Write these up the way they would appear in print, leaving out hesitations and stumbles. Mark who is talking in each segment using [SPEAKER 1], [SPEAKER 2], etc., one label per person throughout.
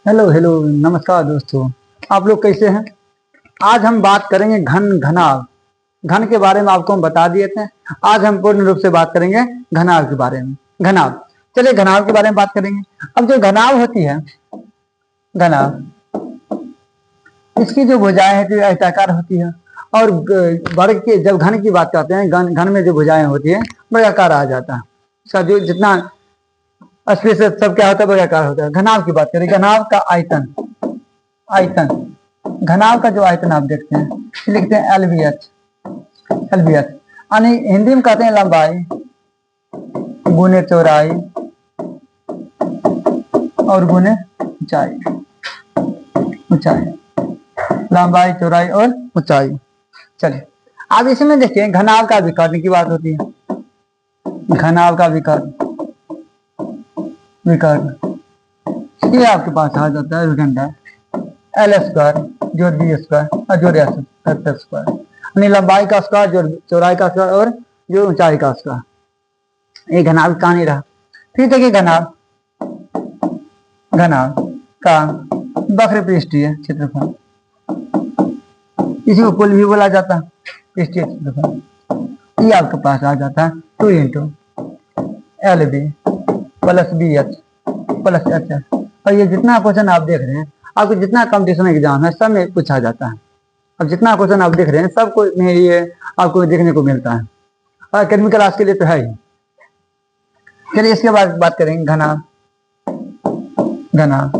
[SPEAKER 1] Hello hello, नमस्कार दोस्तों। आप लोग कैसे हैं? आज हम बात करेंगे घनाभ। घन के बारे में आपको हम बता दिए थे। आज हम पूर्ण रूप से बात करेंगे घनाभ के बारे में। घनाभ, चलिए घनाभ के बारे में बात करेंगे। अब जो घनाभ होती है, घनाभ, इसकी जो भुजाएं है जो आयताकार होती है, और वर्ग के जब घन की बात करते हैं, घन में जो भुजाएं होती है वर्गाकार आ जाता है। इसका जो जितना अस्सी से सब क्या होता है, वर्गाकार होता है। घनाभ की बात करें, घनाभ का आयतन, आयतन घनाभ का जो आयतन आप देखते हैं लिखते हैं एलबीएच। एलबीएच यानी हिंदी में कहते हैं लंबाई गुने चौड़ाई और गुने ऊंचाई। ऊंचाई, लंबाई, चौड़ाई और ऊंचाई। चलिए अब इसमें देखिए घनाभ का विकर्ण की बात होती है। घनाभ का विकर्ण, विकर्ण ये आपके पास आ जाता है विकर्ण एल स्क्वायर जोड़ बी स्क्वायर और जोड़ एस स्क्वायर, यानी लंबाई का स्क्वायर जोड़ चौड़ाई का स्क्वायर और जो ऊंचाई का स्क्वायर। ये घनाभ का नहीं रहा। फिर देखिए घनाभ, घनाभ का वक्र पृष्ठीय क्षेत्रफल, इसी को कुल भी बोला जाता है, पृष्ठीय क्षेत्रफल। ये आपके पास आ जाता है 2 into L B plus B H plus H S. और ये जितना क्वेश्चन आप देख रहे हैं, आपको जितना कंपटीशन एग्जाम है सब में पूछा जाता है। अब जितना क्वेश्चन आप देख रहे हैं सबको में ये आपको देखने को मिलता है, और अकेडमिक क्लास के लिए तो है ही। चलिए इसके बाद बात करेंगे घनाभ। घनाभ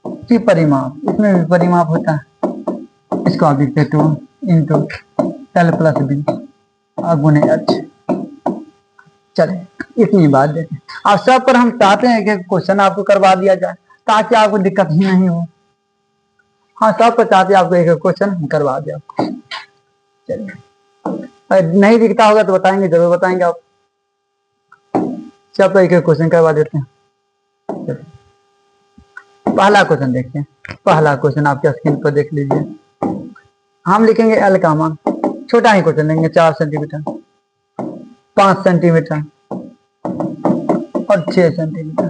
[SPEAKER 1] की परिमाप, इसमें भी परिमाप होता है। इसको आप लिखते 2 इंटू एल प्लस बी गुने एच। चले इतनी बात देखें। अब सब पर हम चाहते हैं कि क्वेश्चन आपको करवा दिया जाए ताकि आपको दिक्कत ही नहीं हो। हाँ, सब पर चाहते हैं आपको एक क्वेश्चन करवा दिया आपको। चलिए नहीं दिखता होगा तो बताएंगे, जरूर बताएंगे आप। सब पर एक क्वेश्चन करवा देते हैं। पहला क्वेश्चन देखते हैं। पहला क्वेश्चन आपके स्क्रीन पर देख लीजिए। हम लिखेंगे एल का मान, छोटा ही क्वेश्चन लेंगे 4 सेंटीमीटर, 5 सेंटीमीटर और 6 सेंटीमीटर।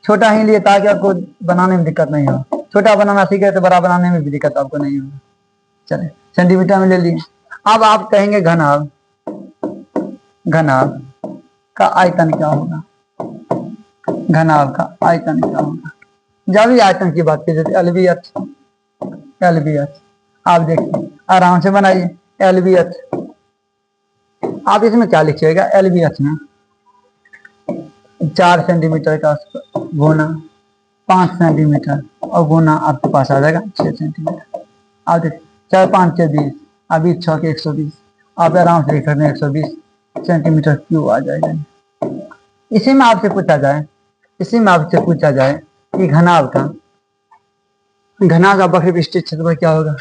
[SPEAKER 1] छोटा ही लिए ताकि आपको बनाने में दिक्कत नहीं हो। छोटा बनाना सीखे तो बड़ा बनाने में भी दिक्कत आपको नहीं होगा। चले सेंटीमीटर में ले लिए। अब आप कहेंगे घनाभ, घनाभ का आयतन क्या होगा? घनाभ का आयतन क्या होगा? जब भी आयतन की बात की जाती है एलबीएच, एलबीएच आप देखिए आराम से बनाइए। एलबीएच आप इसमें क्या लिखिएगा? एलबीएच में 4 सेंटीमीटर का गुना 5 सेंटीमीटर और गुना आपके पास आ जाएगा 6 सेंटीमीटर। आप देखिए 4 5 6 20, अभी 6 के 120, आप आराम से लिख सकते हैं 120 सेंटीमीटर क्यूब आ जाएगा। इसी में आपसे पूछा जाए, इसी में आपसे पूछा जाए कि घनाभ का, घनाभ का वक्र पृष्ठीय क्षेत्रफल क्या होगा?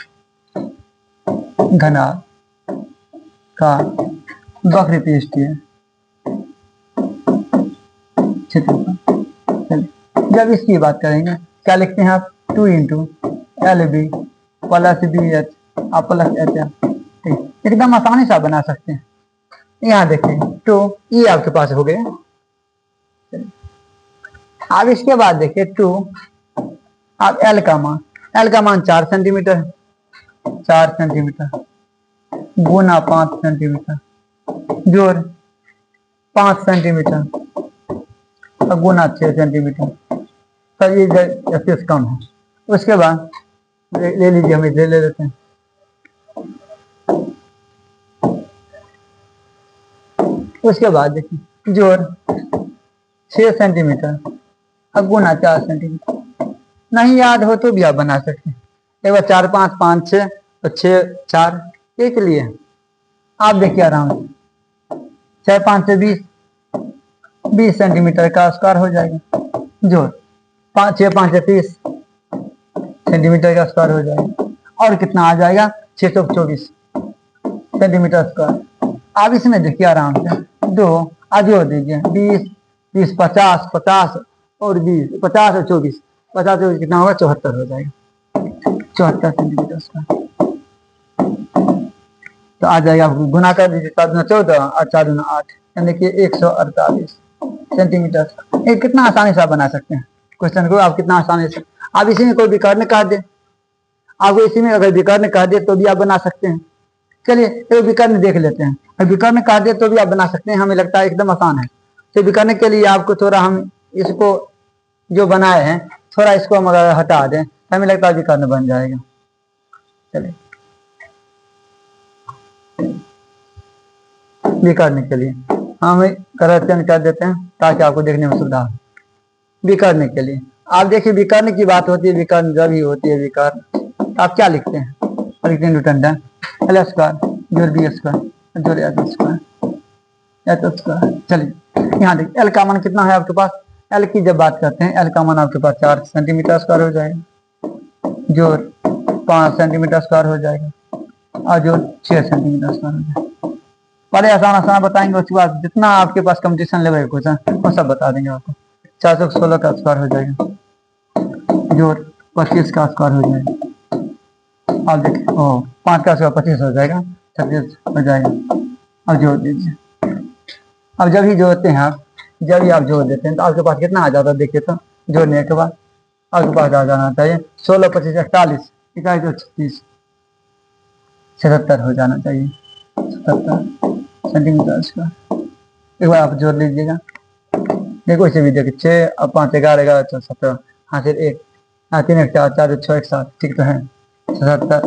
[SPEAKER 1] घनाभ का वक्र पृष्ठीय क्षेत्रफल। जब इसकी बात करेंगे क्या लिखते हैं आप? 2 into L B plus B H plus H L. ठीक, एकदम आसानी से आप बना सकते हैं। यहाँ देखिए 2, ये आपके पास हो गए। अब इसके बाद देखिए 2, अब एल का मान, एल का मान 4 सेंटीमीटर, 4 सेंटीमीटर गुना 5 सेंटीमीटर जोड़ 5 सेंटीमीटर और गुना 6 सेंटीमीटर। सर ये एक्सेस कम है। उसके बाद ले लीजिए, हम इसे ले लेते हैं। उसके बाद देखिए जोड़ 6 सेंटीमीटर और गुना 4 सेंटीमीटर। नहीं याद हो तो भी आप बना सकते हैं। एक बार 4 5 5 6 और 6 4 एक लिए आप देखिए आराम से 6 5 से 20 सेंटीमीटर का स्क्वायर हो जाएगा। जोड़ 6 5 से 30 सेंटीमीटर का स्क्वायर हो जाएगा। और कितना आ जाएगा? 624 सेंटीमीटर स्क्वायर। आप इसमें देखिए आराम से 2 जोड़ दीजिए 20 20 50 50 और 20 50 और 24 50 24 कितना होगा? 74 हो जाएगा। 74 सेंटीमीटर स्क्वायर। तो आ जाएगा, आपको गुना कर दीजिए 7 गुना 14 और 4 गुना 8, यानी कि 148 सेंटीमीटर। ये कितना आसानी से आप बना सकते हैं क्वेश्चन को। आप कितना आसानी से आप इसी में कोई भी कर्ण काट दे, आपको इसी में अगर विकर्ण काट दे तो भी आप बना सकते हैं। चलिए एक विकर्ण देख लेते हैं, विकर्ण काट दे तो भी आप बना सकते हैं, हमें लगता है एकदम आसान है। तो विकर्ण के लिए आपको थोड़ा हम इसको जो बनाए हैं थोड़ा इसको हम अगर हटा दें तो हमें लगता है विकर्ण बन जाएगा। चलिए विकर्ण के लिए हम कलर चेंज कर देते हैं ताकि आपको देखने में सुविधा हो। विकर्ण के लिए आप देखिए, विकर्ण की बात होती है, विकर्ण जब ही होती है विकर्ण तो आप क्या लिखते हैं, लिखते हैं न्यूटन डन एल स्क्वायर जोड़ बी स्क्वायर जोड़ एच स्क्वायर एच स्क्वायर। चलिए यहाँ देखिए एल का मान कितना है आपके पास, एल की जब बात करते हैं एल का मान आपके पास 4 सेंटीमीटर स्क्वायर हो जाएगा, जोड़ 5 सेंटीमीटर स्क्वायर हो जाएगा और जोड़ 6 सेंटीमीटर स्क्वायर हो जाएगा। बड़े आसान आसान बताएंगे, उसके बाद जितना आपके पास कंपटीशन लेवल क्वेश्चन वो सब बता देंगे आपको। 416 का स्क्वायर हो जाएगा, जोड़ 25 का स्क्वायर हो जाएगा, अब देखिए 5 का स्क्वायर 25 हो जाएगा, 36 हो जाएगा। अब जोड़ दीजिए, अब जब ही जोड़ते हैं आप, जब ही आप जोड़ देते हैं तो आपके पास कितना आ जाता है, देखिए तो जोड़ने के बाद आपके पास आ जाना चाहिए 16 25 41 इकाई तो 36 77 हो जाना चाहिए, 77 सेंटीमीटर स्क्वायर। एक बार आप जोड़ लीजिएगा, देखो इसे भी देखिए 6 और 5 11 11 14 17 हाँ फिर 1 3 1 4 4 6 1 7 ठीक तो है 77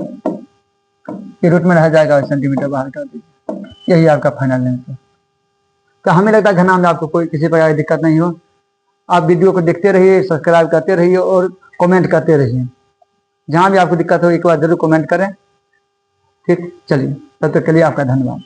[SPEAKER 1] के रूट में रह जाएगा, सेंटीमीटर बाहर कर दीजिए। यही आपका फाइनल लेंथ है। तो हमें लगता है घना में आपको कोई किसी प्रकार की दिक्कत नहीं हो। आप वीडियो को देखते रहिए, सब्सक्राइब करते रहिए और कमेंट करते रहिए। जहाँ भी आपको दिक्कत हो एक बार जरूर कमेंट करें। ठीक, चलिए तब तक के लिए आपका धन्यवाद।